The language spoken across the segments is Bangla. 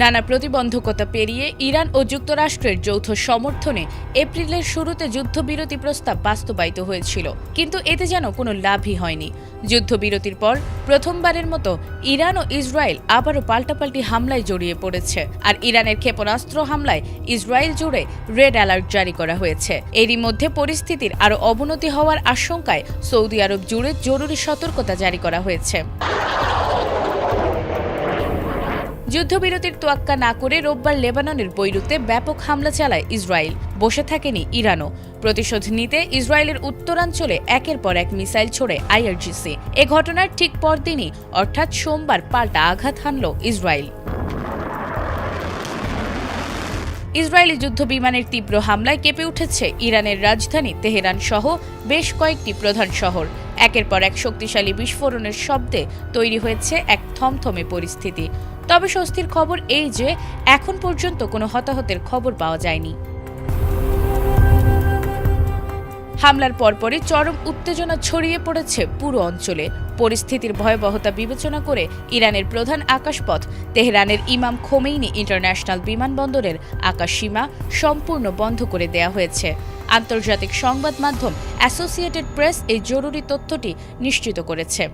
নানা প্রতিবন্ধকতা পেরিয়ে ইরান ও যুক্তরাষ্ট্রের যৌথ সমর্থনে এপ্রিলের শুরুতে যুদ্ধবিরতি প্রস্তাব বাস্তবায়িত হয়েছিল, কিন্তু এতে যেন কোনো লাভই হয়নি। যুদ্ধবিরতির পর প্রথমবারের মতো ইরান ও ইসরায়েল আবারও পাল্টাপাল্টি হামলায় জড়িয়ে পড়েছে, আর ইরানের ক্ষেপণাস্ত্র হামলায় ইসরায়েল জুড়ে রেড অ্যালার্ট জারি করা হয়েছে। এরই মধ্যে পরিস্থিতির আরও অবনতি হওয়ার আশঙ্কায় সৌদি আরব জুড়ে জরুরি সতর্কতা জারি করা হয়েছে। যুদ্ধবিরতির তোয়াক্কা না করে রোববার লেবাননের বৈরুতে ব্যাপক হামলা চালায় ইসরায়েল। বসে থাকেনি ইরানও। প্রতিশোধ নিতে ইসরায়েলের উত্তরাঞ্চলে একের পর এক মিসাইল ছোড়ে আইআরজিসি। এ ঘটনার ঠিক পরদিনই অর্থাৎ সোমবার পাল্টা আঘাত হানল ইসরায়েল। ইসরায়েলি যুদ্ধ বিমানের তীব্র হামলায় কেঁপে উঠেছে ইরানের রাজধানী তেহরান সহ বেশ কয়েকটি প্রধান শহর। একের পর এক শক্তিশালী বিস্ফোরণের শব্দে তৈরি হয়েছে এক থমথমে পরিস্থিতি। তবে স্বস্তির খবর এই যে এখন পর্যন্ত কোনো হতাহতের খবর পাওয়া যায়নি। হামলার পরপরই চরম উত্তেজনা ছড়িয়ে পড়েছে পুরো অঞ্চলে। পরিস্থিতির ভয়াবহতা বিবেচনা করে ইরানের প্রধান আকাশপথ তেহরানের ইমাম খোমেইনি ইন্টারন্যাশনাল বিমানবন্দরের আকাশসীমা সম্পূর্ণ বন্ধ করে দেয়া হয়েছে। আন্তর্জাতিক সংবাদ মাধ্যম অ্যাসোসিয়েটেড প্রেস এই জরুরি তথ্যটি নিশ্চিত করেছে।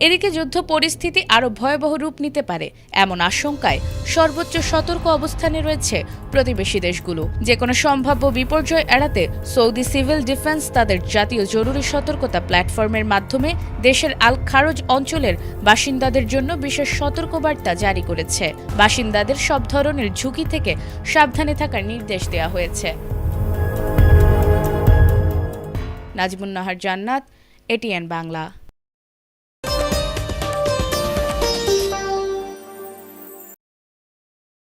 এদিকে যুদ্ধ পরিস্থিতি আরও ভয়াবহ রূপ নিতে পারে এমন আশঙ্কায় সর্বোচ্চ সতর্ক অবস্থানে রয়েছে প্রতিবেশী দেশগুলো। যে কোনো সম্ভাব্য বিপর্যয় এড়াতে সৌদি সিভিল ডিফেন্স তাদের জাতীয় জরুরি সতর্কতা প্ল্যাটফর্মের মাধ্যমে দেশের আল খারজ অঞ্চলের বাসিন্দাদের জন্য বিশেষ সতর্কবার্তা জারি করেছে। বাসিন্দাদের সব ধরনের ঝুঁকি থেকে সাবধানে থাকার নির্দেশ দেওয়া হয়েছে। নাজমুন নাহার জান্নাত, এটিএন বাংলা।